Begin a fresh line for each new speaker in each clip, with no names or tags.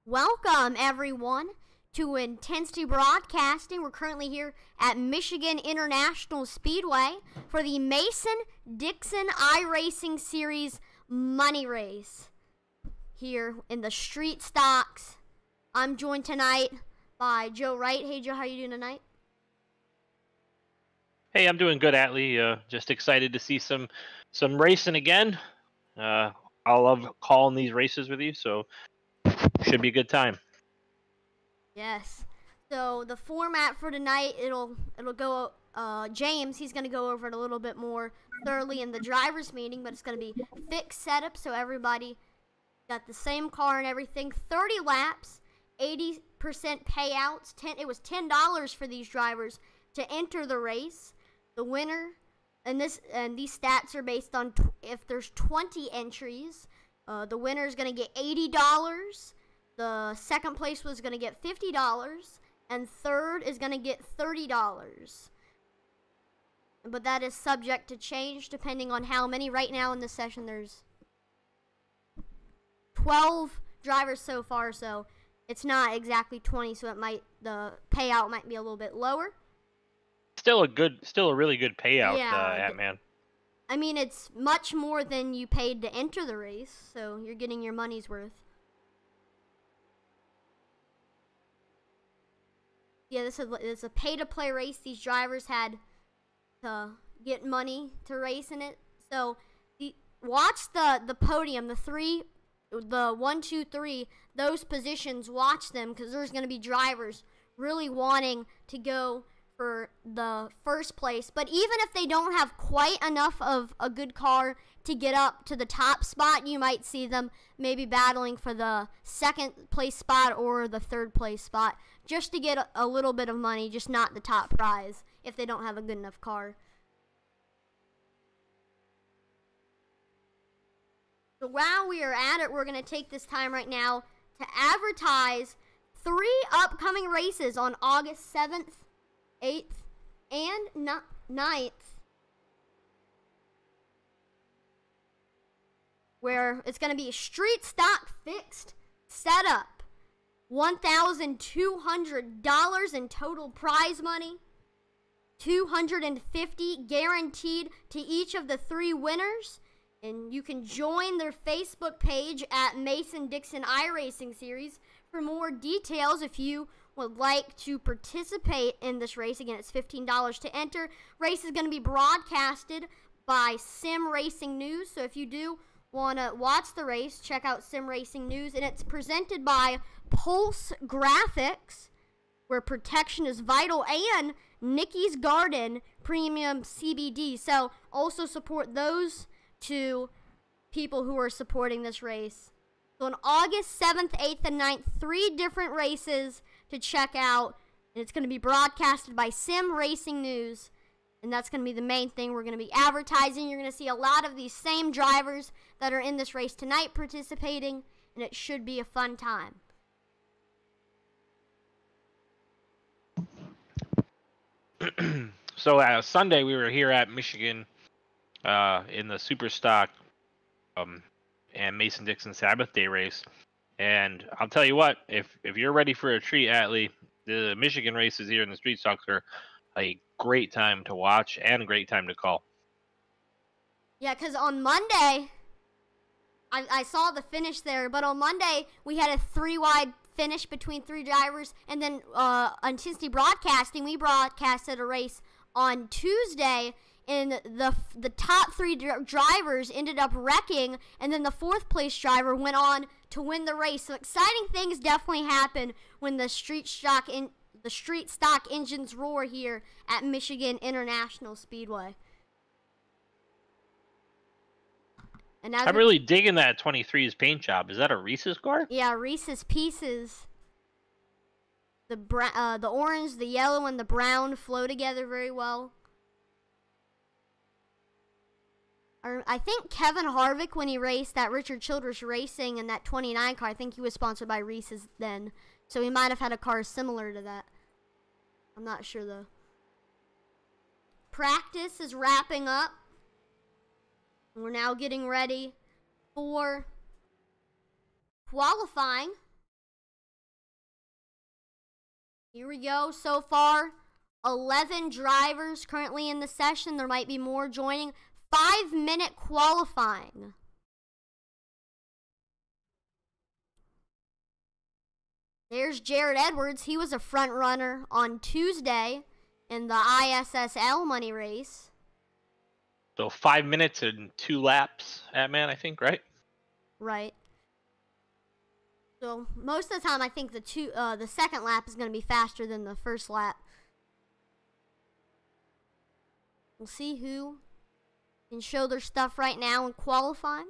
Welcome, everyone, to Intensity Broadcasting. We're currently here at Michigan International Speedway for the Mason-Dixon iRacing Series Money Race here in the street stocks. I'm joined tonight by Joe Wright. Hey, Joe, how you doing tonight?
Hey, I'm doing good, Atlee. Just excited to see some racing again. I love calling these races with you, so should be a good time.
Yes. So the format for tonight, it'll go. James, he's gonna go over it a little bit more thoroughly in the drivers' meeting, but it's gonna be fixed setup, so everybody got the same car and everything. 30 laps, 80% payouts. It was $10 for these drivers to enter the race. The winner, and these stats are based on if there's 20 entries. The winner is gonna get $80. The second place was gonna get $50, and third is gonna get $30. But that is subject to change depending on how many. Right now in this session, there's 12 drivers so far, so it's not exactly 20. So the payout might be a little bit lower.
Still a really good payout, yeah, man.
I mean, it's much more than you paid to enter the race, so you're getting your money's worth. Yeah, this is a pay-to-play race. These drivers had to get money to race in it. So, watch the podium, the 1, 2, 3, those positions. Watch them, because there's going to be drivers really wanting to go for the first place. But even if they don't have quite enough of a good car to get up to the top spot, you might see them maybe battling for the second place spot or the third place spot, just to get a little bit of money, just not the top prize if they don't have a good enough car. So while we are at it, we're going to take this time right now to advertise 3 upcoming races on August 7th, 8th, and 9th, where it's going to be a street stock fixed setup, $1,200 in total prize money, $250 guaranteed to each of the 3 winners, and you can join their Facebook page at Mason-Dixon iRacing Series for more details if you would like to participate in this race. Again, it's $15 to enter. Race is going to be broadcasted by Sim Racing News, so if you do want to watch the race, check out Sim Racing News, and it's presented by Pulse Graphics, where protection is vital, and Nikki's Garden Premium CBD. So also support those 2 people who are supporting this race. So on August 7th, 8th, and 9th, 3 different races to check out, and it's going to be broadcasted by Sim Racing News, and that's going to be the main thing we're going to be advertising. You're going to see a lot of these same drivers that are in this race tonight participating, and it should be a fun time.
So Sunday we were here at Michigan in the Super Stock and Mason-Dixon Sabbath Day race, and I'll tell you what, if you're ready for a treat, Atlee, the Michigan races here in the street stocks are a great time to watch and a great time to call.
Yeah, because on Monday, I saw the finish there, but on Monday we had a 3-wide finish between 3 drivers, and then on Intensity Broadcasting, we broadcasted a race on Tuesday, and the top 3 drivers ended up wrecking, and then the 4th place driver went on to win the race. So exciting things definitely happen when the street stock engines roar here at Michigan International Speedway. And
I'm really digging that 23's paint job. Is that a Reese's car?
Yeah, Reese's Pieces. The orange, the yellow, and the brown flow together very well. I think Kevin Harvick, when he raced that Richard Childress Racing in that 29 car, I think he was sponsored by Reese's then. So he might have had a car similar to that. I'm not sure, though. Practice is wrapping up. We're now getting ready for qualifying. Here we go. So far, 11 drivers currently in the session. There might be more joining. 5-minute qualifying. There's Jared Edwards. He was a front runner on Tuesday in the ISSL money race.
So 5 minutes and 2 laps at man, I think, right?
Right. So most of the time, I think the second lap is going to be faster than the first lap. We'll see who can show their stuff right now in qualifying.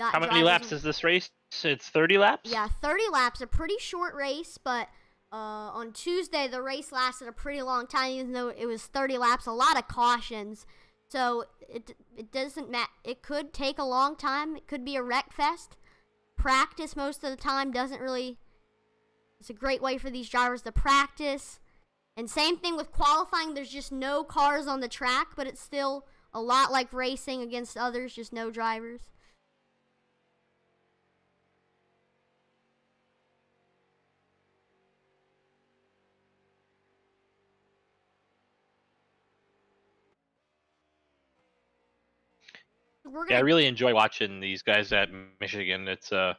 How many laps is this race? It's 30 laps?
Yeah, 30 laps. A pretty short race, but on Tuesday, the race lasted a pretty long time, even though it was 30 laps. A lot of cautions. So it doesn't matter. It could take a long time. It could be a wreck fest. Practice most of the time doesn't really... It's a great way for these drivers to practice. And same thing with qualifying. There's just no cars on the track, but it's still a lot like racing against others, just no drivers.
Yeah, I really enjoy watching these guys at Michigan. It's a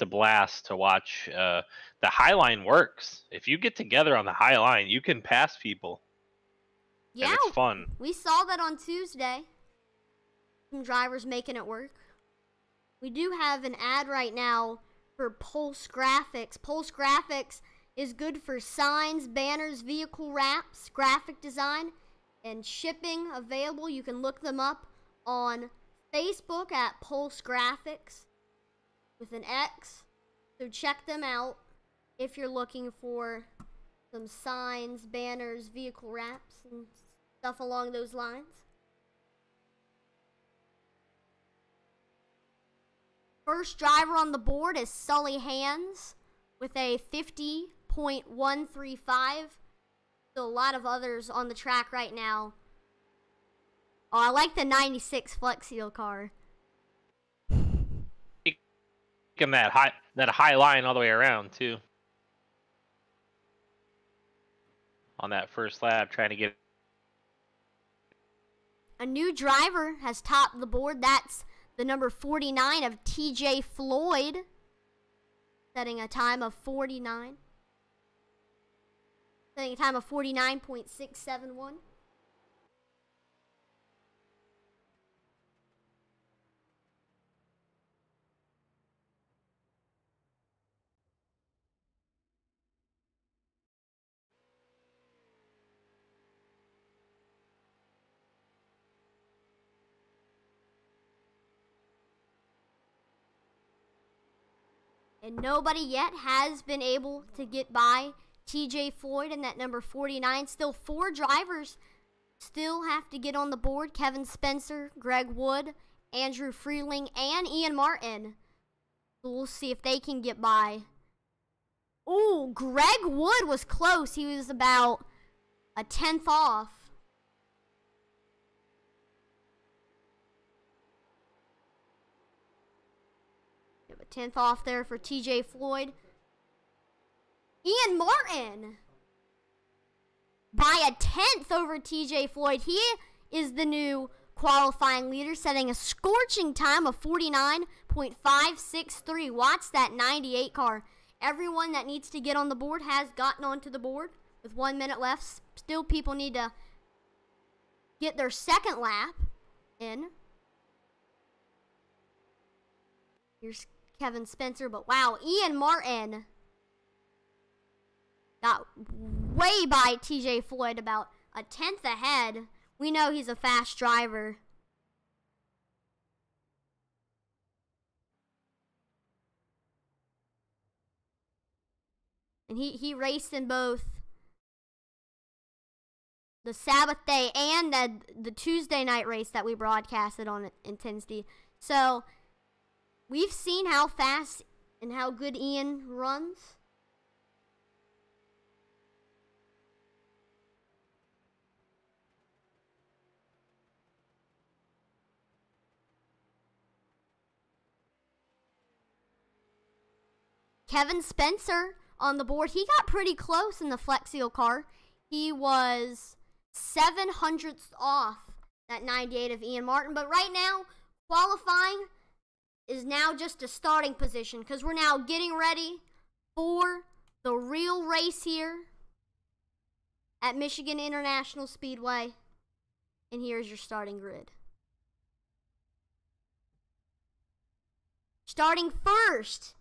blast to watch. The high line works. If you get together on the high line, you can pass people.
Yeah,
and it's fun.
We saw that on Tuesday. Some drivers making it work. We do have an ad right now for Pulse Graphics. Pulse Graphics is good for signs, banners, vehicle wraps, graphic design, and shipping available. You can look them up on Facebook at Pulse Graphics with an X. So check them out if you're looking for some signs, banners, vehicle wraps, and stuff along those lines. First driver on the board is Sully Hands with a 50.135. So a lot of others on the track right now. Oh, I like the 96 Flex Seal car.
Taking that high line all the way around too. On that first lap, trying to get.
A new driver has topped the board. That's the number 49 of TJ Floyd, setting a time of 49. Setting a time of 49.671. And nobody yet has been able to get by TJ Floyd in that number 49. Still 4 drivers still have to get on the board. Kevin Spencer, Greg Wood, Andrew Freeling, and Ian Martin. So we'll see if they can get by. Ooh, Greg Wood was close. He was about a 10th off. We have a 10th off there for TJ Floyd. Ian Martin by a 10th over TJ Floyd. He is the new qualifying leader, setting a scorching time of 49.563. Watch that 98 car. Everyone that needs to get on the board has gotten onto the board with 1 minute left. Still, people need to get their second lap in. Here's Kevin Spencer, but wow, Ian Martin got way by TJ Floyd, about a 10th ahead. We know he's a fast driver. And he raced in both the Sabbath day and the Tuesday night race that we broadcasted on Intensity. So we've seen how fast and how good Ian runs. Kevin Spencer on the board. He got pretty close in the Flex Seal car. He was 7/100ths off that 98 of Ian Martin. But right now, qualifying is now just a starting position because we're now getting ready for the real race here at Michigan International Speedway. And here's your starting grid. Starting first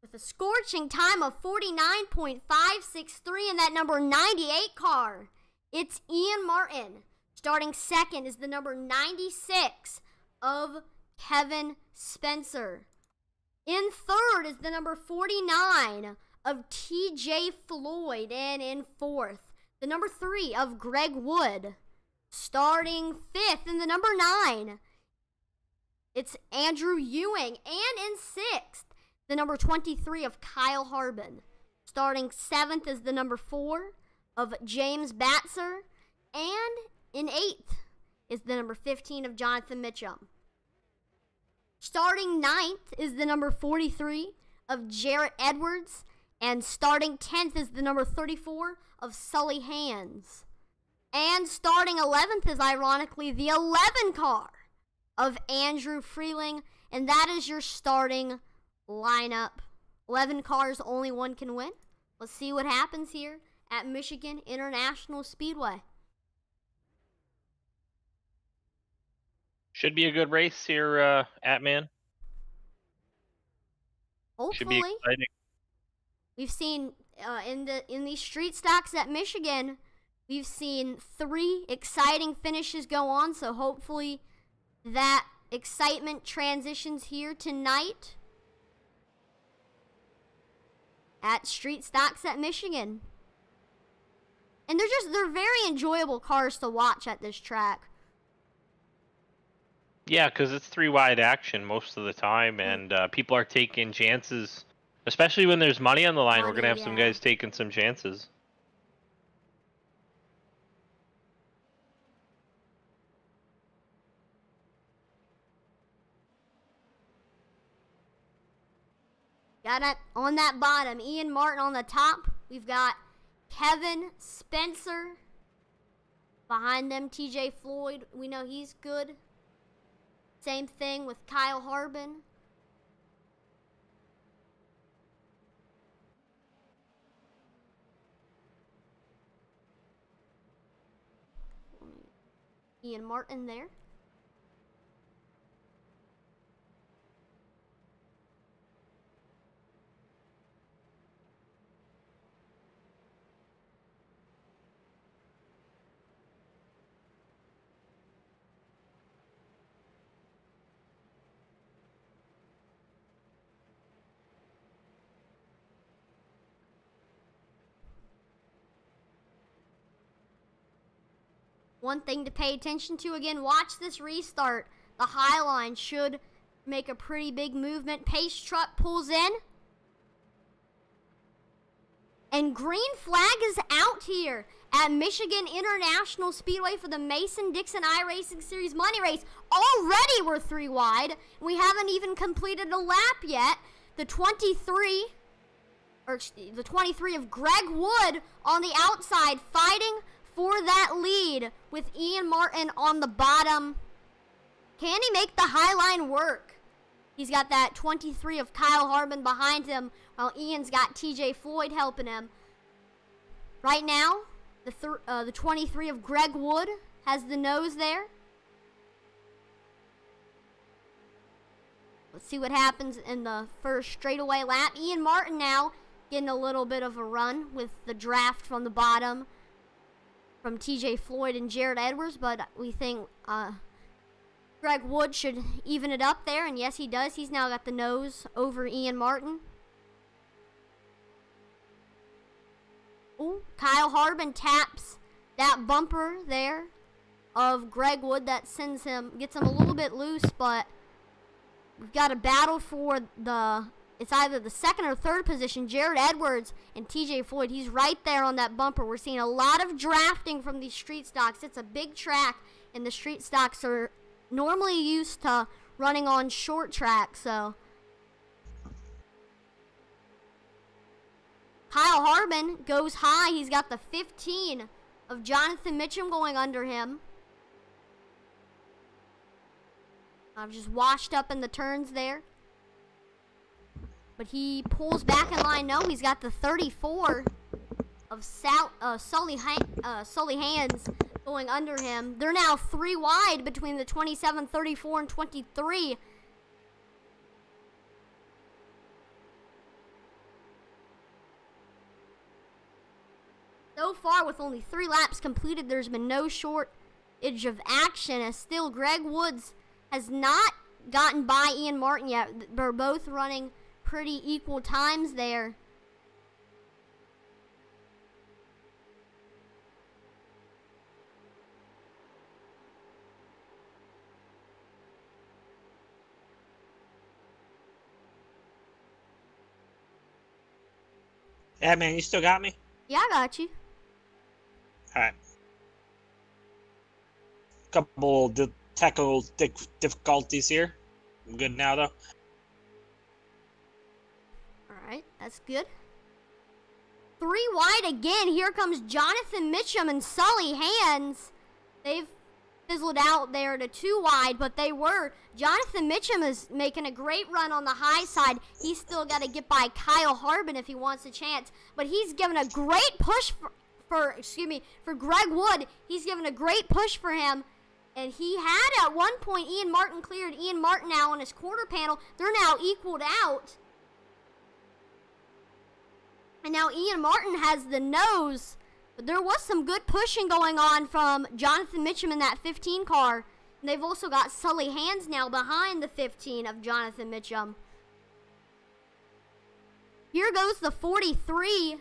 with a scorching time of 49.563 in that number 98 car, it's Ian Martin. Starting second is the number 96 of Kevin Spencer. In third is the number 49 of TJ Floyd. And in fourth, the number 3 of Greg Wood. Starting fifth in the number 9, it's Andrew Ewing. And in sixth, the number 23 of Kyle Harbin. Starting seventh is the number 4 of James Batzer. And in eighth is the number 15 of Jonathan Mitchum. Starting ninth is the number 43 of Jarrett Edwards. And starting 10th is the number 34 of Sully Hands. And starting 11th is ironically the 11 car of Andrew Freeling. And that is your starting lineup. 11 cars, only one can win. Let's see what happens here at Michigan International Speedway.
Should be a good race here, Atman.
Hopefully.
Should be exciting.
We've seen in these street stocks at Michigan, we've seen 3 exciting finishes go on, so hopefully that excitement transitions here tonight at street stocks at Michigan. And they're very enjoyable cars to watch at this track.
Yeah, because it's 3-wide action most of the time, and people are taking chances, especially when there's money on the line. We're going to have some guys taking some chances.
Got it on that bottom. Ian Martin on the top. We've got Kevin Spencer. Behind them, TJ Floyd. We know he's good. Same thing with Kyle Harbin. Ian Martin there. One thing to pay attention to, again, watch this restart. The high line should make a pretty big movement. Pace truck pulls in. And green flag is out here at Michigan International Speedway for the Mason-Dixon iRacing Series Money Race. Already we're 3 wide. We haven't even completed a lap yet. The 23 of Greg Wood on the outside fighting for that lead with Ian Martin on the bottom. Can he make the high line work? He's got that 23 of Kyle Harbin behind him, while Ian's got TJ Floyd helping him. Right now, the 23 of Greg Wood has the nose there. Let's see what happens in the first straightaway lap. Ian Martin now getting a little bit of a run with the draft from the bottom from TJ Floyd and Jarrett Edwards, but we think Greg Wood should even it up there, and yes, he does. He's now got the nose over Ian Martin. Ooh, Kyle Harbin taps that bumper there of Greg Wood. That gets him a little bit loose, but we've got a battle for it's either the second or third position. Jarrett Edwards and TJ Floyd, he's right there on that bumper. We're seeing a lot of drafting from these street stocks. It's a big track, and the street stocks are normally used to running on short track, so Kyle Harbin goes high. He's got the 15 of Jonathan Mitchum going under him. I've just washed up in the turns there. But he pulls back in line. No, he's got the 34 of Sully Hands going under him. They're now 3 wide between the 27, 34, and 23. So far, with only 3 laps completed, there's been no shortage of action, as still Greg Woods has not gotten by Ian Martin yet. They're both running pretty equal times there.
Yeah, man, you still got me?
Yeah, I got you.
All right. Couple technical difficulties here. I'm good now, though.
All right, that's good. 3 wide again. Here comes Jonathan Mitchum and Sully Hands. They've fizzled out there to 2 wide, but they were. Jonathan Mitchum is making a great run on the high side. He's still got to get by Kyle Harbin if he wants a chance, but he's given a great push for Greg Wood. He's given a great push for him, and he had at one point Ian Martin cleared. Ian Martin now on his quarter panel. They're now equaled out. And now Ian Martin has the nose. But there was some good pushing going on from Jonathan Mitchum in that 15 car. And they've also got Sully Hands now behind the 15 of Jonathan Mitchum. Here goes the 43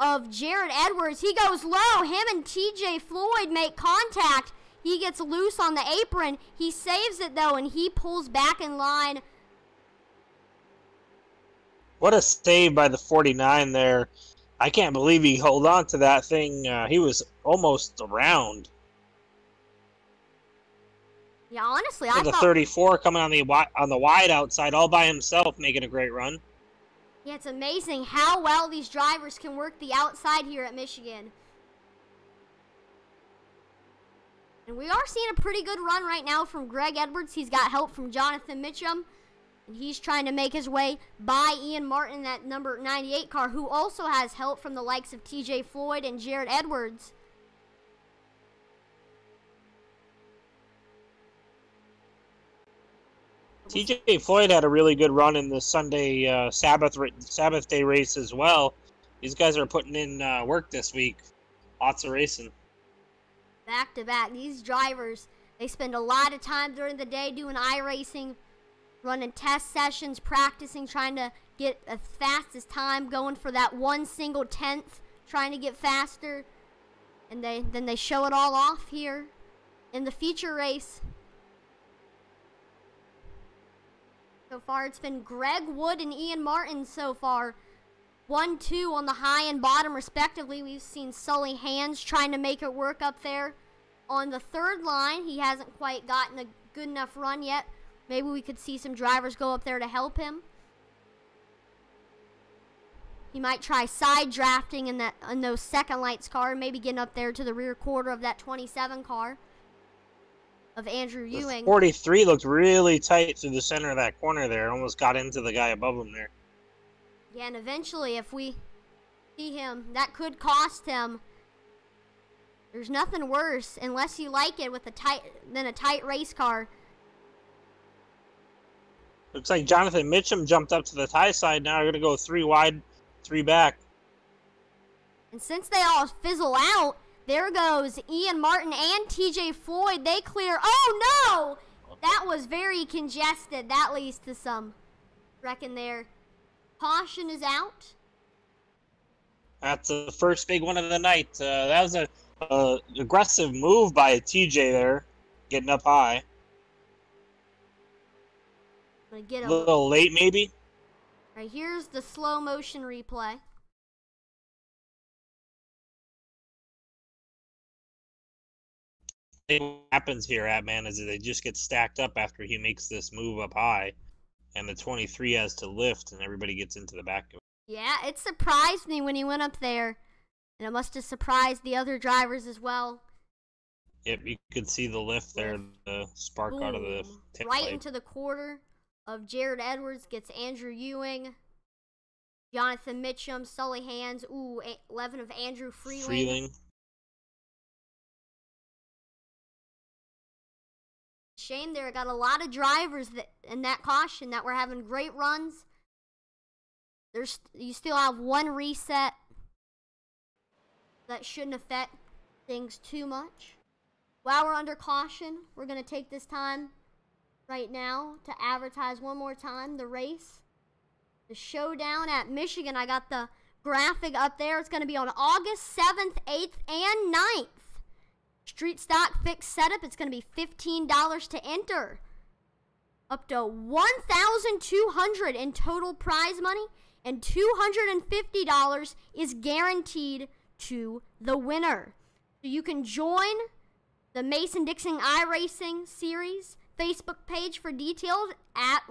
of Jared Edwards. He goes low. Him and TJ Floyd make contact. He gets loose on the apron. He saves it, though, and he pulls back in line.
What a save by the 49 there. I can't believe he held on to that thing. He was almost around.
Yeah, honestly, I
the
thought...
34 coming on the wide outside all by himself, making a great run.
Yeah, it's amazing how well these drivers can work the outside here at Michigan. And we are seeing a pretty good run right now from Greg Edwards. He's got help from Jonathan Mitchum. And he's trying to make his way by Ian Martin, that number 98 car, who also has help from the likes of TJ Floyd and Jared Edwards.
TJ Floyd had a really good run in the Sunday Sabbath day race as well. These guys are putting in work this week. Lots of racing.
Back to back. These drivers, they spend a lot of time during the day doing iRacing, running test sessions, practicing, trying to get as fast as time, going for that 1 single tenth, trying to get faster. And then they show it all off here in the feature race. So far, it's been Greg Wood and Ian Martin so far. 1-2 on the high and bottom, respectively. We've seen Sully Hands trying to make it work up there on the third line. He hasn't quite gotten a good enough run yet. Maybe we could see some drivers go up there to help him. He might try side drafting in those second lights car, maybe getting up there to the rear quarter of that 27 car of Andrew Ewing.
43 looked really tight through the center of that corner there. Almost got into the guy above him there.
Yeah, and eventually if we see him, that could cost him. There's nothing worse, unless you like it, than a tight race car.
Looks like Jonathan Mitchum jumped up to the tie side. Now we're going to go 3 wide, 3 back.
And since they all fizzle out, there goes Ian Martin and TJ Floyd. They clear. Oh, no! That was very congested. That leads to some wrecking there. Caution is out.
That's the first big one of the night. That was a aggressive move by TJ there, getting up high.
Get
a little late, maybe.
Right, here's the slow motion replay.
What happens here, man, is that they just get stacked up after he makes this move up high, and the 23 has to lift, and everybody gets into the back of it.
Yeah, it surprised me when he went up there. And it must have surprised the other drivers as well.
Yep, you could see the lift there, the spark out of the tip
right
pipe.
into the quarter of Jared Edwards, gets Andrew Ewing, Jonathan Mitchum, Sully Hands, 11 of Andrew Freeling. Shame there, got a lot of drivers in that caution that were having great runs. You still have one reset that shouldn't affect things too much. While we're under caution, we're going to take this time right now to advertise one more time the race. The showdown at Michigan. I got the graphic up there. It's going to be on August 7th, 8th, and 9th. Street stock fixed setup. It's going to be $15 to enter. Up to $1,200 in total prize money. And $250 is guaranteed to the winner. So you can join the Mason-Dixon iRacing Series Facebook page for details at,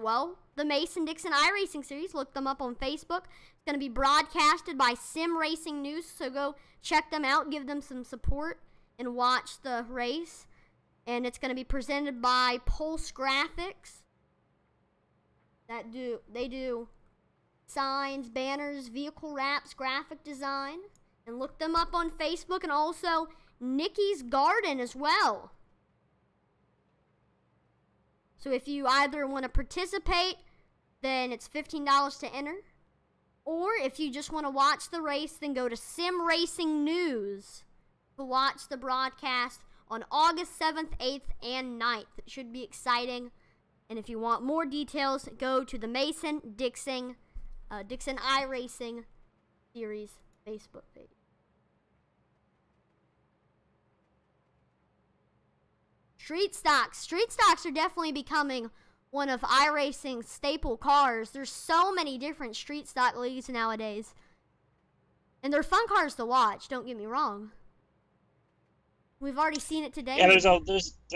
the Mason-Dixon iRacing Series. Look them up on Facebook. It's going to be broadcasted by Sim Racing News, so go check them out, give them some support, and watch the race. And it's going to be presented by Pulse Graphics. They do signs, banners, vehicle wraps, graphic design. And look them up on Facebook, and also Nikki's Garden as well. So if you either want to participate, then it's $15 to enter. Or if you just want to watch the race, then go to Sim Racing News to watch the broadcast on August 7th, 8th, and 9th. It should be exciting. And if you want more details, go to the Mason-Dixon iRacing Series Facebook page. Street stocks are definitely becoming one of iRacing's staple cars. There's so many different street stock leagues nowadays. And they're fun cars to watch, don't get me wrong. We've already seen it today.
Yeah, there's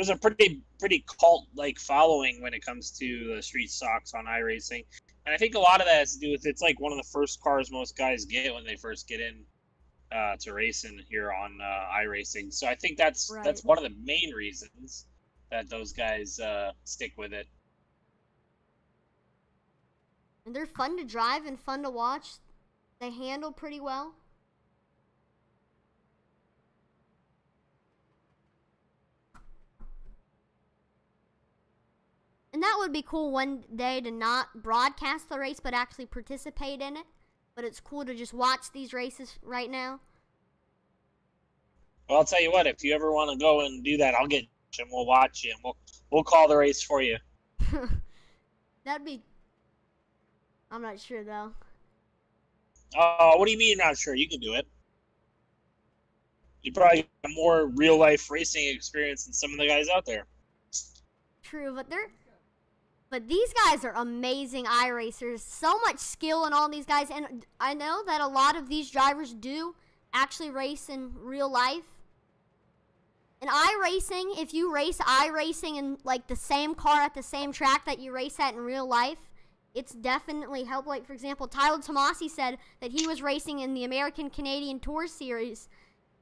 a pretty cult-like following when it comes to street stocks on iRacing. And I think a lot of that has to do with it's like one of the first cars most guys get when they first get in to racing here on iRacing. So I think that's one of the main reasons that those guys stick with it.
And they're fun to drive and fun to watch. They handle pretty well. And that would be cool one day to not broadcast the race, but actually participate in it. But it's cool to just watch these races right now.
Well, I'll tell you what, if you ever want to go and do that, I'll get you and we'll watch you and we'll call the race for you.
That'd be... I'm not sure, though.
What do you mean you're not sure? You can do it. You probably have more real-life racing experience than some of the guys out there.
True, but these guys are amazing iRacers. So much skill in all these guys. And I know that a lot of these drivers do actually race in real life. In iRacing, if you race iRacing in like the same car at the same track that you race at in real life, it's definitely helped. Like, for example, Tyler Tomasi said that he was racing in the American Canadian Tour Series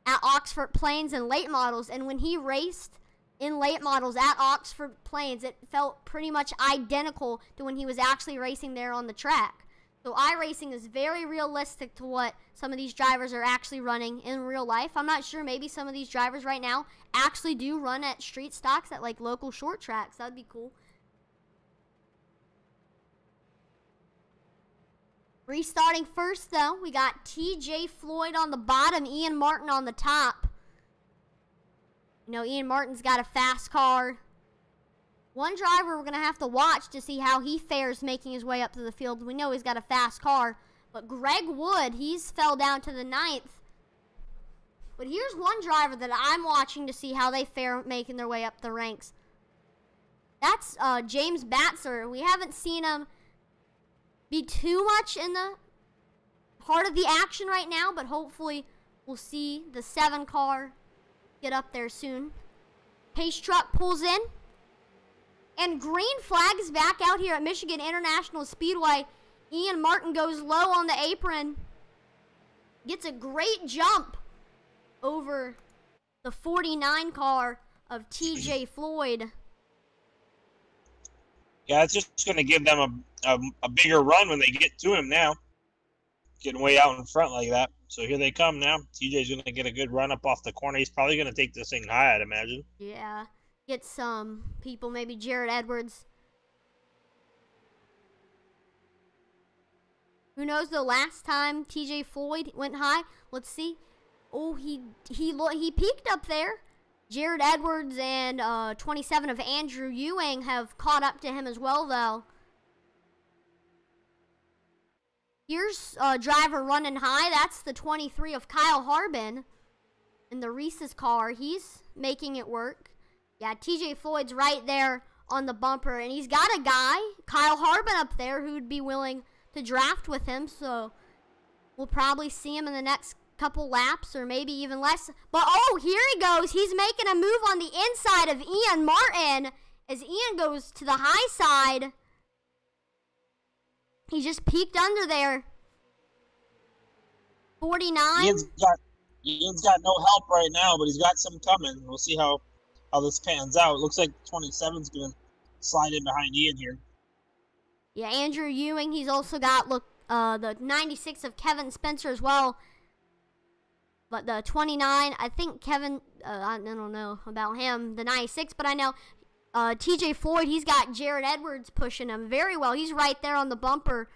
at Oxford Plains in late models. And when he raced in late models at Oxford Plains, it felt pretty much identical to when he was actually racing there on the track. So iRacing is very realistic to what some of these drivers are actually running in real life. I'm not sure, maybe some of these drivers right now actually do run at street stocks at like local short tracks. That'd be cool. Restarting first though, we got TJ Floyd on the bottom, Ian Martin on the top. You know, Ian Martin's got a fast car. One driver we're going to have to watch to see how he fares making his way up to the field. We know he's got a fast car. But Greg Wood, he's fell down to the 9th. But here's one driver that I'm watching to see how they fare making their way up the ranks. That's James Batzer. We haven't seen him be too much in the heart of the action right now, but hopefully we'll see the 7 car get up there soon. Pace truck pulls in. And green flag is back out here at Michigan International Speedway. Ian Martin goes low on the apron. Gets a great jump over the 49 car of TJ Floyd.
Yeah, it's just going to give them a bigger run when they get to him now. Getting way out in front like that. So here they come now. TJ's going to get a good run up off the corner. He's probably going to take this thing high, I'd imagine.
Yeah. Get some people, maybe Jared Edwards. Who knows the last time TJ Floyd went high? Let's see. Oh, he peaked up there. Jared Edwards and 27 of Andrew Ewing have caught up to him as well, though. Here's a driver running high. That's the 23 of Kyle Harbin in the Reese's car. He's making it work. Yeah, TJ Floyd's right there on the bumper, and he's got a guy, Kyle Harbin, up there who'd be willing to draft with him, so we'll probably see him in the next couple laps or maybe even less. But oh, here he goes. He's making a move on the inside of Ian Martin as Ian goes to the high side. He just peeked under there. 49.
Ian's got no help right now, but he's got some coming. We'll see how this pans out. It looks like 27's going to slide in behind Ian here.
Yeah, Andrew Ewing, he's also got, the 96 of Kevin Spencer as well. But the 29, I think Kevin, I don't know about him, the 96, but I know TJ Floyd, he's got Jared Edwards pushing him very well. He's right there on the bumper.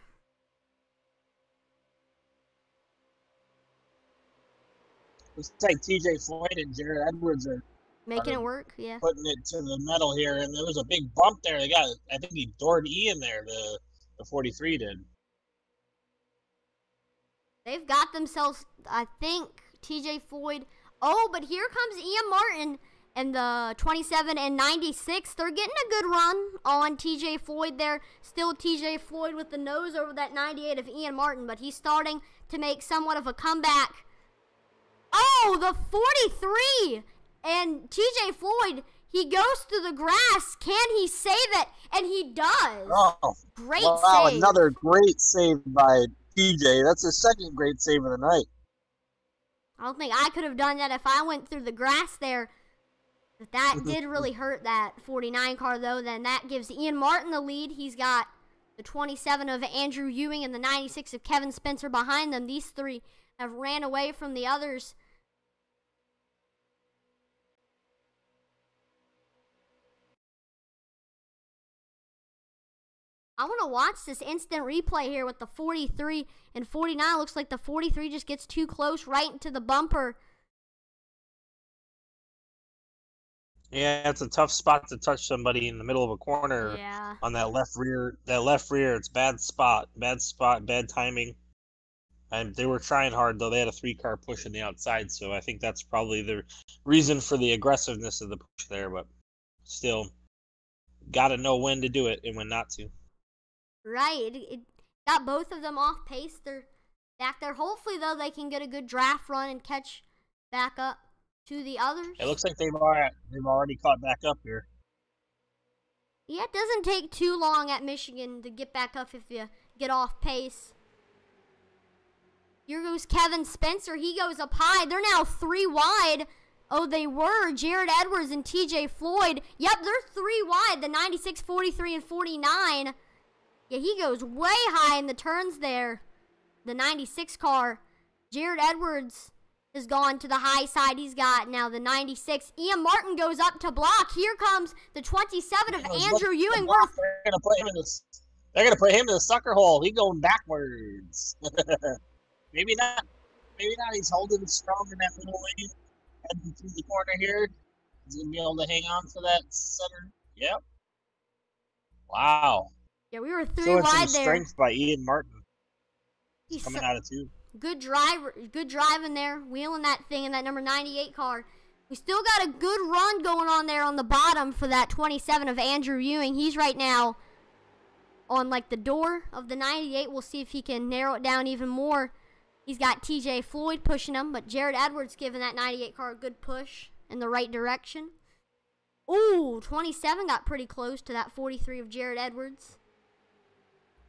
Looks like TJ Floyd and Jared Edwards are
making it work, yeah.
Putting it to the metal here, and there was a big bump there. I think he doored Ian there, the 43 did.
They've got themselves, I think, TJ Floyd. Oh, but here comes Ian Martin and the 27 and 96. They're getting a good run on TJ Floyd there. Still TJ Floyd with the nose over that 98 of Ian Martin, but he's starting to make somewhat of a comeback. Oh, the 43! And TJ Floyd, he goes through the grass. Can he save it? And he does.
Oh,
great
wow,
save.
Another great save by TJ. That's his second great save of the night.
I don't think I could have done that if I went through the grass there. But that did really hurt that 49 car, though. Then that gives Ian Martin the lead. He's got the 27 of Andrew Ewing and the 96 of Kevin Spencer behind them. These three have ran away from the others. I want to watch this instant replay here with the 43 and 49. Looks like the 43 just gets too close right into the bumper.
Yeah, it's a tough spot to touch somebody in the middle of a corner.
Yeah.
On that left rear. It's bad spot, bad timing. And they were trying hard, though. They had a 3-car push on the outside, so I think that's probably the reason for the aggressiveness of the push there. But still, got to know when to do it and when not to.
Right. It got both of them off pace. They're back there. Hopefully, though, they can get a good draft run and catch back up to the others.
It looks like they've already caught back up here.
Yeah, it doesn't take too long at Michigan to get back up if you get off pace. Here goes Kevin Spencer. He goes up high. They're now 3 wide. Oh, they were. Jared Edwards and TJ Floyd. Yep, they're 3 wide. The 96, 43, and 49. Yeah, he goes way high in the turns there. The 96 car. Jared Edwards has gone to the high side. He's got now the 96. Ian Martin goes up to block. Here comes the 27 of Andrew Ewing.
They're gonna put him in the sucker hole. He's going backwards. Maybe not. He's holding strong in that little lane. Heading through the corner here. He's gonna be able to hang on to that center. Yep. Wow.
Yeah, we were 3
Showing
wide
some
there.
Strength by Ian Martin.
He's
coming out of 2.
Good driving there, wheeling that thing in that number 98 car. We still got a good run going on there on the bottom for that 27 of Andrew Ewing. He's right now on like the door of the 98. We'll see if he can narrow it down even more. He's got TJ Floyd pushing him, but Jared Edwards giving that 98 car a good push in the right direction. Ooh, 27 got pretty close to that 43 of Jared Edwards.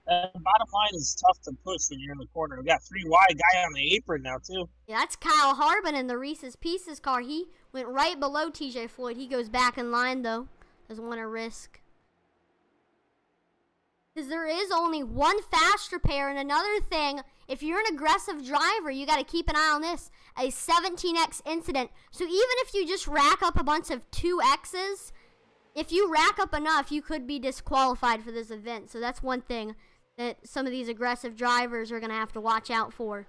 Bottom line is tough to push when you're in the corner. We got 3 wide, guy on the apron now too.
Yeah, that's Kyle Harbin in the Reese's Pieces car. He went right below TJ Floyd. He goes back in line though. Doesn't want to risk. Because there is only one fast repair. And another thing, if you're an aggressive driver, you got to keep an eye on this. A 17X incident. So even if you just rack up a bunch of 2Xs, if you rack up enough, you could be disqualified for this event. So that's one thing that some of these aggressive drivers are going to have to watch out for.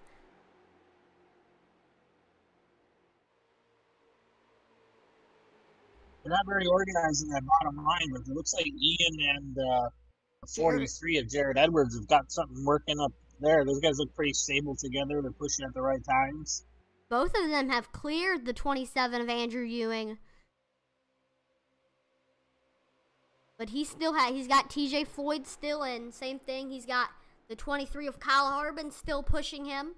They're not very organized in that bottom line, but it looks like Ian and 43 of Jared Edwards have got something working up there. Those guys look pretty stable together. They're pushing at the right times.
Both of them have cleared the 27 of Andrew Ewing. But he's got TJ Floyd still in. Same thing. He's got the 23 of Kyle Harbin still pushing him.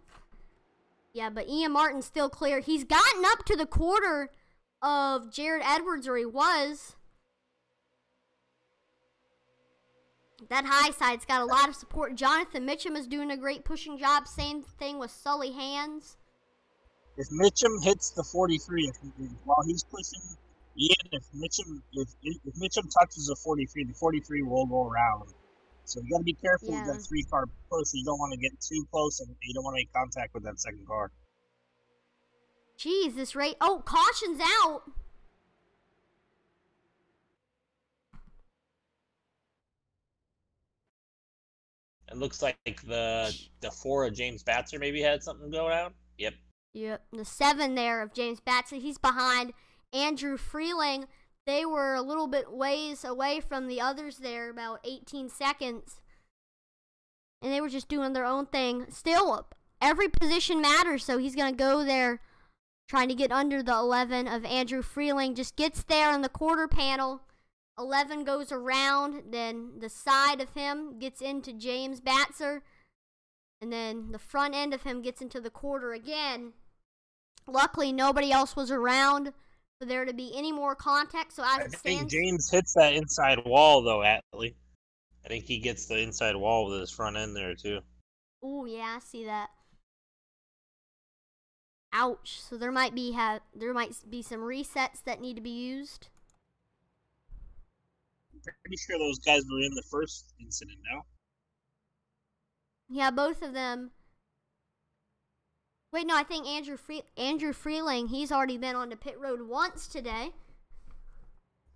Yeah, but Ian Martin's still clear. He's gotten up to the quarter of Jared Edwards, or he was. That high side's got a lot of support. Jonathan Mitchum is doing a great pushing job. Same thing with Sully Hands.
If Mitchum hits the 43, while he's pushing Ian, if Mitchum touches the 43 will go around. So you got to be careful with that 3-car push. You don't want to get too close, and you don't want to make contact with that second car.
Jeez, this rate. Oh, caution's out.
It looks like the 4 of James Batzer maybe had something go down. Yep.
Yep. The 7 there of James Batzer. He's behind Andrew Freeling. They were a little bit ways away from the others there, about 18 seconds. And they were just doing their own thing. Still, every position matters, so he's going to go there trying to get under the 11 of Andrew Freeling. Just gets there on the quarter panel. 11 goes around, then the side of him gets into James Batzer, and then the front end of him gets into the quarter again. Luckily, nobody else was around for there to be any more contact, so as it stands...
I think James hits that inside wall, though, Atlee. I think he gets the inside wall with his front end there, too.
Oh, yeah, I see that. Ouch. So there might be some resets that need to be used.
Pretty sure those guys were in the first incident now.
Yeah, both of them. Wait, no, I think Andrew Freeling, he's already been on the pit road once today.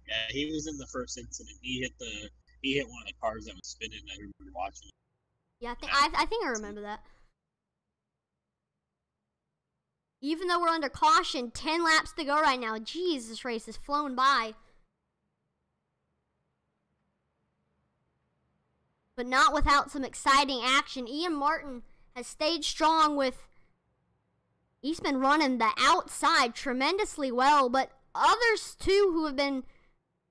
Yeah, he was in the first incident. He hit one of the cars that was spinning that we were watching.
Yeah, I think I remember that. Even though we're under caution, 10 laps to go right now. Jeez, this race has flown by. But not without some exciting action. Ian Martin has stayed strong with... He's been running the outside tremendously well, but others, too, who have been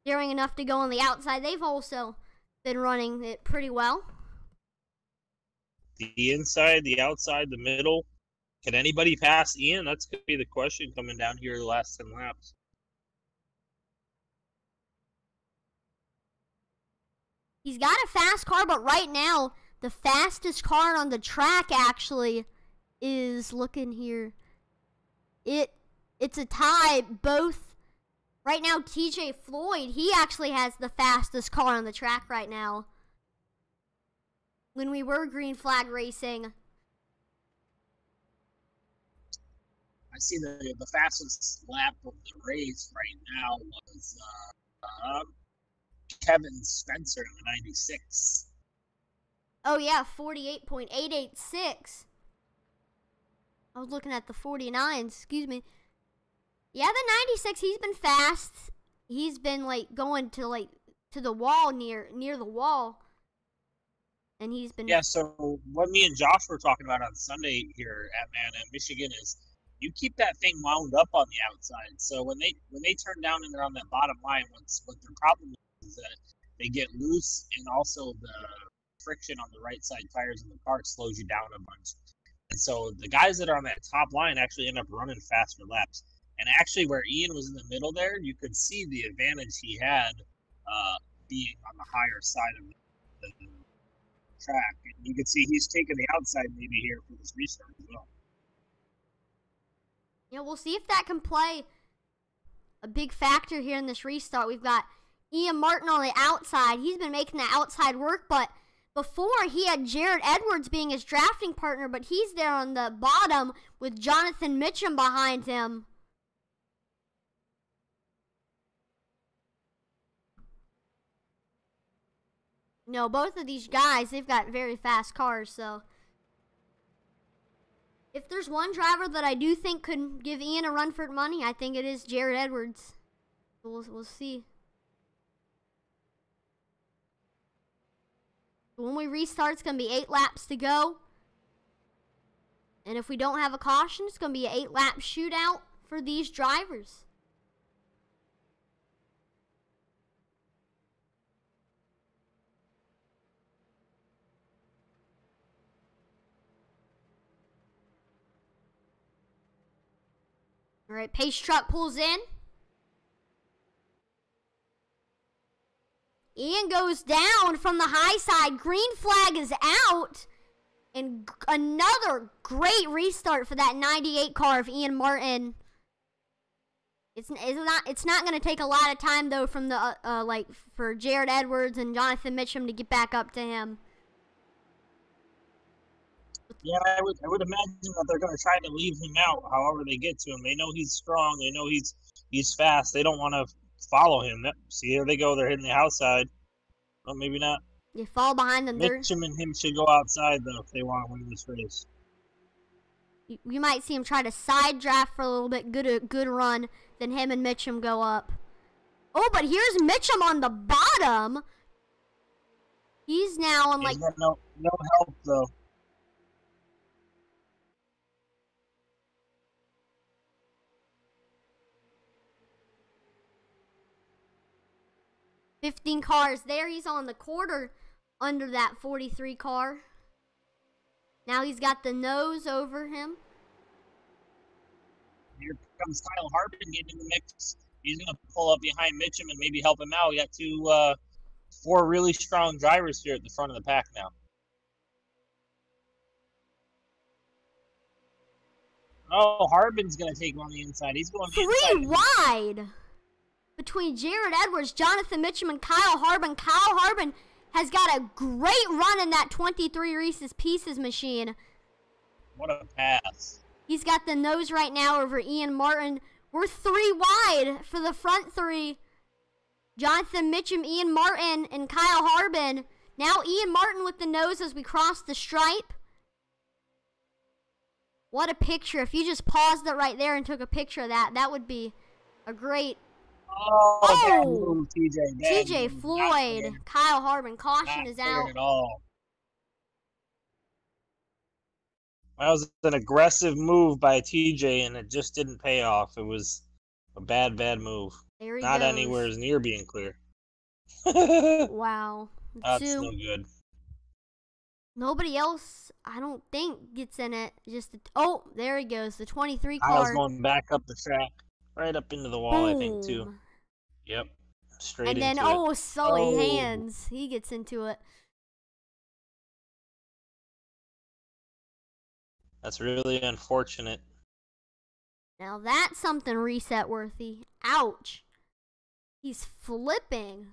daring enough to go on the outside, they've also been running it pretty well.
The inside, the outside, the middle. Can anybody pass Ian? That's going to be the question coming down here the last 10 laps.
He's got a fast car, but right now, the fastest car on the track actually is, looking here, it's a tie. Both, right now, TJ Floyd, he actually has the fastest car on the track right now. When we were green flag racing,
I see the fastest lap of the race right now was Kevin Spencer in the 96.
Oh yeah, 48.886. I was looking at the 49s, excuse me. Yeah, the 96, he's been fast. He's been going to the wall, near the wall. And he's been...
Yeah, so what me and Josh were talking about on Sunday here at Michigan is you keep that thing wound up on the outside. So when they turn down and they're on that bottom line, what their problem is that they get loose, and also the friction on the right side tires in the car slows you down a bunch. And so the guys that are on that top line actually end up running faster laps. And actually where Ian was in the middle there, you could see the advantage he had being on the higher side of the track. And you can see he's taking the outside maybe here for this restart as well.
Yeah, we'll see if that can play a big factor here in this restart. We've got Ian Martin on the outside. He's been making the outside work, but before he had Jared Edwards being his drafting partner, but he's there on the bottom with Jonathan Mitchum behind him. No, both of these guys, they've got very fast cars, so if there's one driver that I do think could give Ian a run for money, I think it is Jared Edwards. We'll see. When we restart, it's going to be 8 laps to go. And if we don't have a caution, it's going to be an 8-lap shootout for these drivers. All right, pace truck pulls in. Ian goes down from the high side. Green flag is out. And another great restart for that 98 car of Ian Martin. It's not going to take a lot of time though from the for Jared Edwards and Jonathan Mitchum to get back up to him.
Yeah, I would imagine that they're going to try to leave him out however they get to him. They know he's strong. They know he's fast. They don't want to follow him. See, here they go. They're hitting the outside. Well, maybe not.
You fall behind them.
Mitchum and him should go outside, though, if they want to win this race.
You might see him try to side draft for a little bit, good run, then him and Mitchum go up. Oh, but here's Mitchum on the bottom. He's now on
He's got no help, though.
$15 cars there. He's on the quarter under that 43 car. Now he's got the nose over him.
Here comes Kyle Harbin getting in the mix. He's going to pull up behind Mitchum and maybe help him out. We got 4 really strong drivers here at the front of the pack now. Oh, Harbin's going to take him on the inside. He's going
three wide between Jared Edwards, Jonathan Mitchum, and Kyle Harbin. Kyle Harbin has got a great run in that 23 Reese's Pieces machine.
What a pass.
He's got the nose right now over Ian Martin. We're 3 wide for the front 3. Jonathan Mitchum, Ian Martin, and Kyle Harbin. Now Ian Martin with the nose as we cross the stripe. What a picture. If you just paused it right there and took a picture of that, that would be a great...
Bad move,
TJ Floyd, Kyle Harbin, caution is out.
At all. That was an aggressive move by TJ, and it just didn't pay off. It was a bad move.
There he
Not
goes.
anywhere near being clear.
Wow.
That's no good.
Nobody else, I don't think, gets in it. Oh, there he goes. The 23 car.
Kyle's going back up the track. Right up into the wall, I think, too. Yep. Straight into it.
And then, Sully Hands. He gets into it.
That's really unfortunate.
Now that's something reset worthy. Ouch. He's flipping.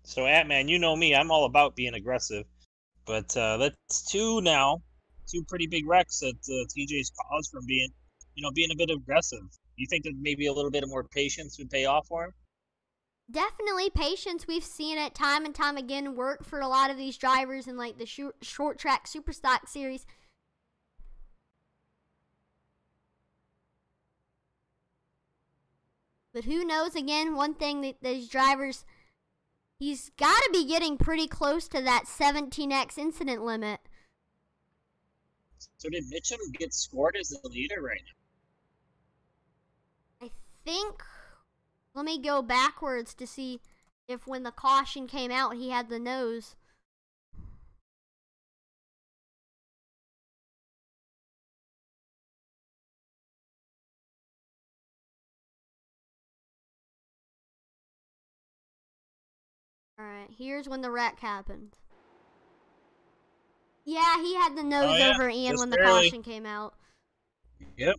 So, Atman, you know me. I'm all about being aggressive. But that's 2 now. 2 pretty big wrecks that TJ's caused from being a bit aggressive. You think that maybe a little bit more patience would pay off for him?
Definitely patience. We've seen it time and time again work for a lot of these drivers in like the short track super stock series. But who knows, again, one thing that these drivers, he's got to be getting pretty close to that 17x incident limit.
So did Mitchum get scored as the leader right now?
I think, let me go backwards to see if when the caution came out, he had the nose. Alright, here's when the wreck happened. Yeah, he had the nose over Ian
just
when the
barely.
caution came out.
Yep.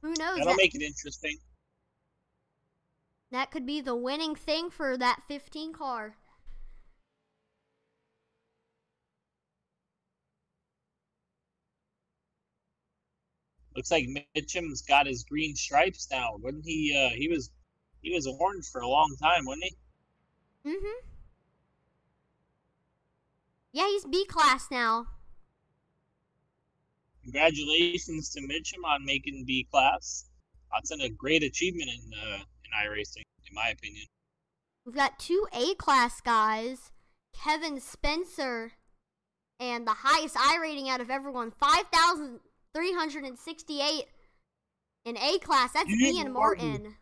Who knows?
That'll make it interesting.
That could be the winning thing for that 15 car.
Looks like Mitchum's got his green stripes now. Wouldn't he? He was orange for a long time, wasn't he?
Mhm. Yeah, he's B class now.
Congratulations to Mitchum on making B class. That's a great achievement in iRacing, in my opinion.
We've got 2 A class guys, Kevin Spencer, and the highest I rating out of everyone, 5,368 in A class. That's Ian Martin.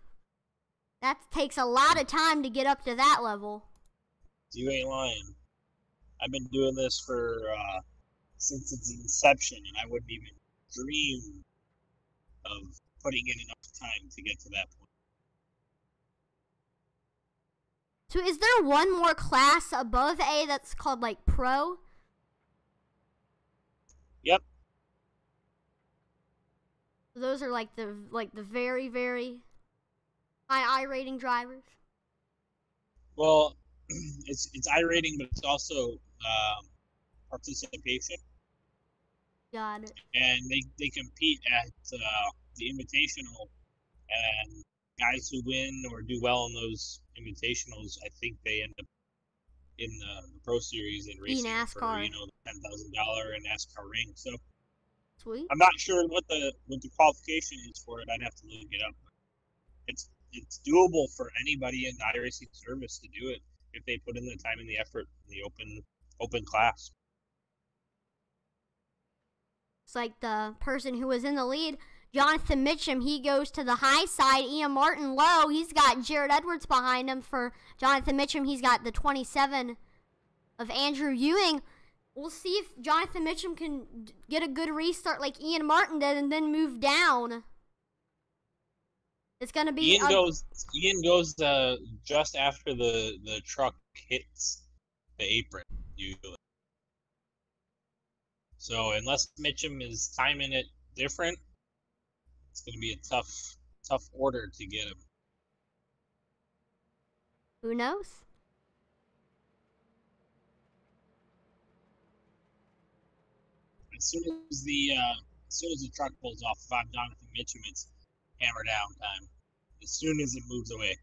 That takes a lot of time to get up to that level.
You ain't lying. I've been doing this for since its inception, and I wouldn't even dream of putting in enough time to get to that point.
So is there one more class above A that's called like Pro?
Yep.
Those are like the very, very high I rating drivers.
Well, it's iRating, but it's also participation.
Got it.
And they compete at the Invitational, and guys who win or do well in those Invitationals, I think they end up in the Pro Series and racing for the $10,000 NASCAR ring. So
sweet.
I'm not sure what the qualification is for it. I'd have to look it up. It's doable for anybody in iRacing service to do it if they put in the time and the effort in the open class.
It's like the person who was in the lead, Jonathan Mitchum, he goes to the high side. Ian Martin low. He's got Jared Edwards behind him. For Jonathan Mitchum, he's got the 27 of Andrew Ewing. We'll see if Jonathan Mitchum can get a good restart like Ian Martin did and then move down. It's going to be...
Ian goes just after the truck hits the apron, usually. So unless Mitchum is timing it different, it's going to be a tough order to get him.
Who knows?
As soon as the truck pulls off, if I'm Jonathan Mitchum, it's hammer down time. As soon as it moves away.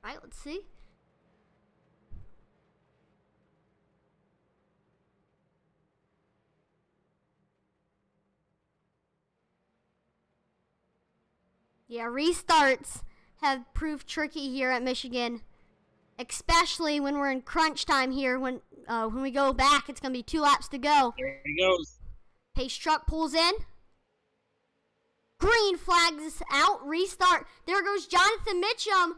All right, let's see. Yeah, restarts have proved tricky here at Michigan, especially when we're in crunch time here. When we go back, it's going to be 2 laps to go.
There he goes.
Pace truck pulls in. Green flags out. Restart. There goes Jonathan Mitchum.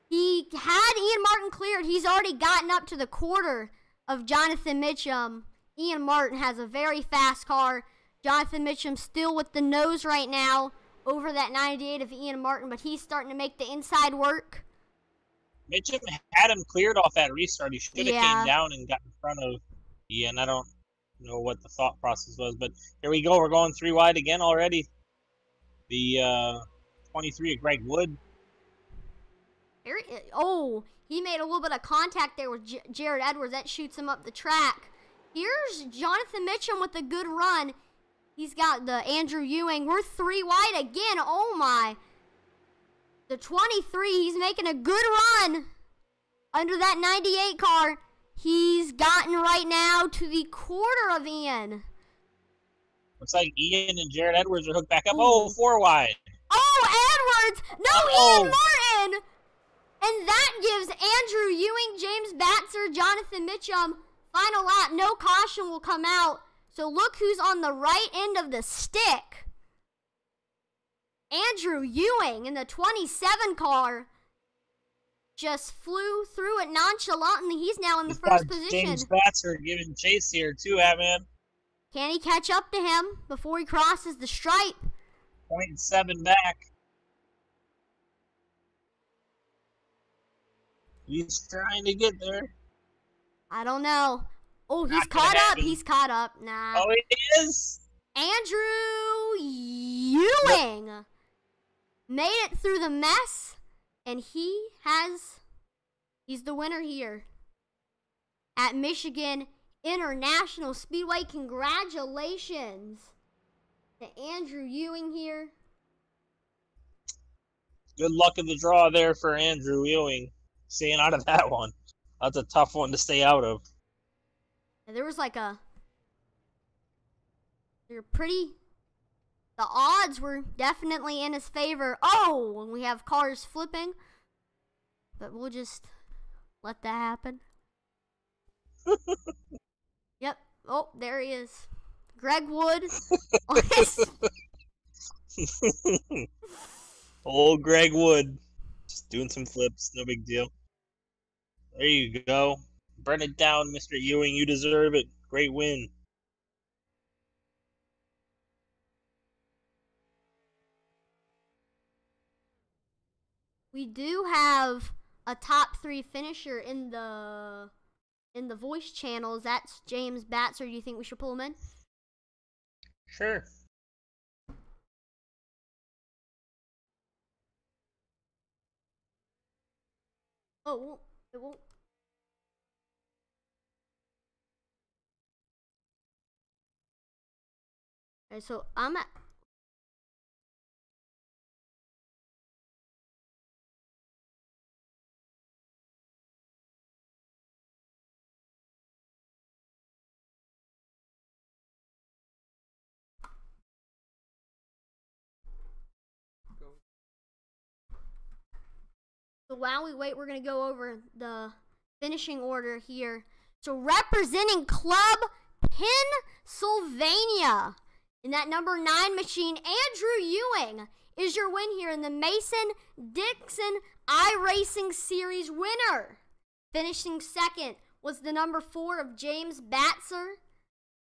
He had Ian Martin cleared. He's already gotten up to the quarter of Jonathan Mitchum. Ian Martin has a very fast car. Jonathan Mitchum still with the nose right now over that 98 of Ian Martin, but he's starting to make the inside work.
Mitchum had him cleared off that restart. He should have came down and got in front of Ian. I don't know what the thought process was, but here we go. We're going 3 wide again already. The 23 of Greg Wood.
He made a little bit of contact there with Jared Edwards. That shoots him up the track. Here's Jonathan Mitchum with a good run. He's got the Andrew Ewing. We're 3 wide again. Oh, my. The 23, he's making a good run under that 98 car. He's gotten right now to the quarter of Ian.
Looks like Ian and Jared Edwards are hooked back up. Oh, 4 wide.
Oh, Edwards. No, Ian Martin. And that gives Andrew Ewing, James Batzer, Jonathan Mitchum final lap. No caution will come out. So look who's on the right end of the stick. Andrew Ewing in the 27 car just flew through it nonchalantly. He's now in the first position.
James Batzer giving chase here too, man.
Can he catch up to him before he crosses the stripe?
0.7 back. He's trying to get there.
I don't know. Oh, he's
Not gonna
caught up.
happen.
He's caught up. Nah.
Oh, he is.
Andrew Ewing made it through the mess, and he's the winner here at Michigan International Speedway. Congratulations to Andrew Ewing here.
Good luck in the draw there for Andrew Ewing. Staying out of that one. That's a tough one to stay out of.
And there was the odds were definitely in his favor. Oh, and we have cars flipping. But we'll just let that happen. Yep. Oh, there he is. Greg Wood.
Old Greg Wood. Just doing some flips. No big deal. There you go. Burn it down, Mr. Ewing. You deserve it. Great win.
We do have a top 3 finisher in the voice channels. That's James Batzer. Do you think we should pull him in?
Sure.
Oh, it won't. Alright, so I'm at. So while we wait, we're going to go over the finishing order here. So representing Club Pennsylvania in that number 9 machine, Andrew Ewing is your win here in the Mason-Dixon iRacing Series winner. Finishing second was the number 4 of James Batzer.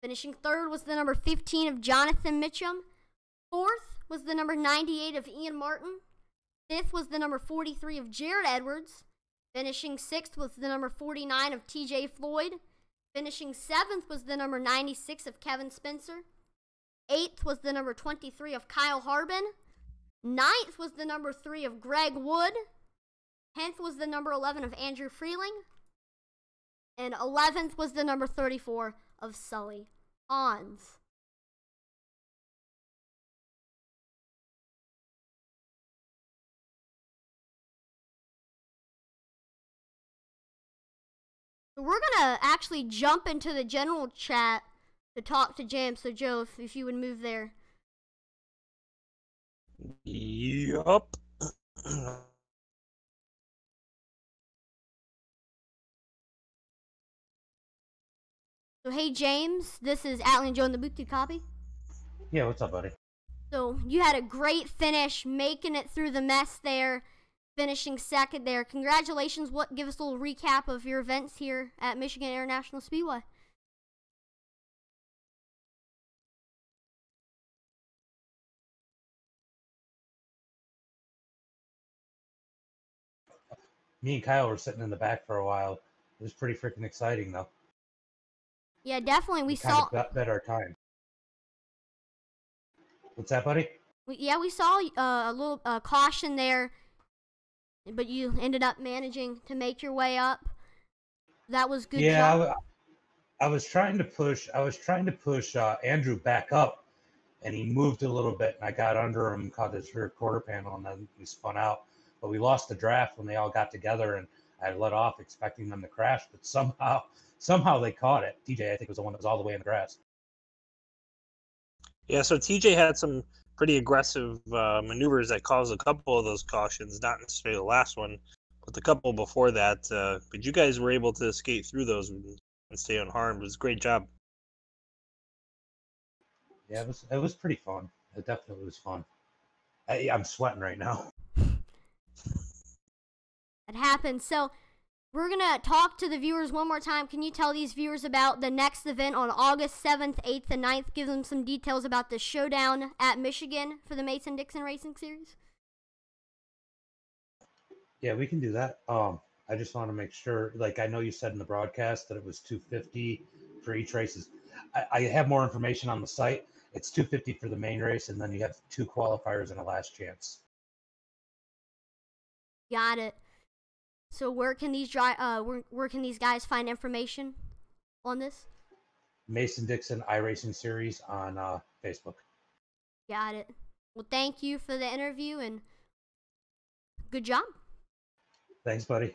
Finishing third was the number 15 of Jonathan Mitchum. Fourth was the number 98 of Ian Martin. Fifth was the number 43 of Jared Edwards. Finishing sixth was the number 49 of TJ Floyd. Finishing seventh was the number 96 of Kevin Spencer. Eighth was the number 23 of Kyle Harbin. Ninth was the number 3 of Greg Wood. 10th was the number 11 of Andrew Freeling. And 11th was the number 34 of Sully Hans. We're going to actually jump into the general chat to talk to James. So, Joe, if you would move there.
Yup.
So, hey, James, this is Atlee and Joe in the booth. Do you copy?
Yeah, what's up, buddy?
So, you had a great finish, making it through the mess there. Finishing second there. Congratulations. Give us a little recap of your events here at Michigan International Speedway.
Me and Kyle were sitting in the back for a while. It was pretty freaking exciting, though.
Yeah, definitely. We
kind
saw.
of bet our time. What's that, buddy?
We saw a little caution there, but you ended up managing to make your way up. That was good.
Yeah, I was trying to push. Andrew back up, and he moved a little bit, and I got under him, caught his rear quarter panel, and then we spun out. But we lost the draft when they all got together, and I let off expecting them to crash, but somehow they caught it. TJ, I think, was the one that was all the way in the grass.
Yeah, so TJ had some pretty aggressive maneuvers that caused a couple of those cautions, not necessarily the last one, but the couple before that. But you guys were able to skate through those and stay unharmed. It was a great job.
Yeah, it was pretty fun. It definitely was fun. I'm sweating right now.
It happened. So we're going to talk to the viewers one more time. Can you tell these viewers about the next event on August 7th, 8th, and 9th? Give them some details about the showdown at Michigan for the Mason-Dixon Racing Series.
Yeah, we can do that. I just want to make sure. Like I know you said in the broadcast that it was 250 for each races. I have more information on the site. It's 250 for the main race, and then you have 2 qualifiers and a last chance.
Got it. So where can these where can these guys find information on this?
Mason-Dixon iRacing Series on Facebook.
Got it. Well, thank you for the interview and good job.
Thanks, buddy.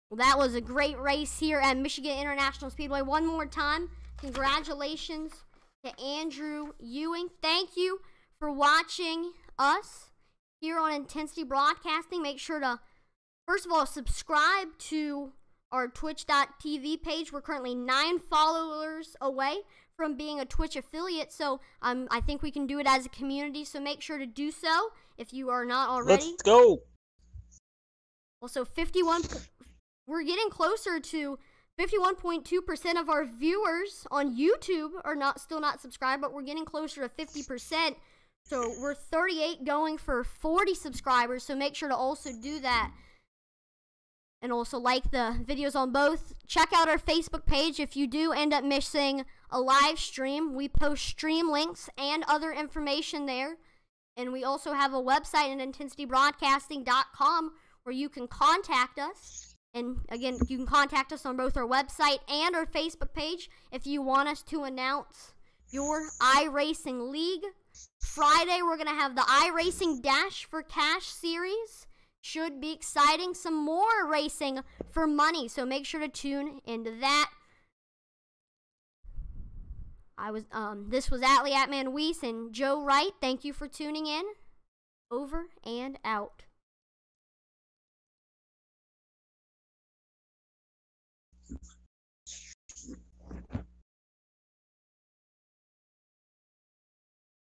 Well, that was a great race here at Michigan International Speedway. One more time, congratulations to Andrew Ewing. Thank you for watching us here on Intensity Broadcasting. Make sure to, first of all, subscribe to our twitch.tv page. We're currently 9 followers away from being a Twitch affiliate, so I think we can do it as a community, so make sure to do so if you are not already.
Let's go.
Also, we're getting closer to 51.2% of our viewers on YouTube are still not subscribed, but we're getting closer to 50%. So we're 38 going for 40 subscribers, so make sure to also do that. And also like the videos on both. Check out our Facebook page if you do end up missing a live stream. We post stream links and other information there. And we also have a website at intensitybroadcasting.com where you can contact us. And again, you can contact us on both our website and our Facebook page if you want us to announce your iRacing League. Friday, we're going to have the iRacing Dash for Cash series. Should be exciting. Some more racing for money, so make sure to tune into that. This was Atlee Atman Weiss and Joe Wright. Thank you for tuning in. Over and out.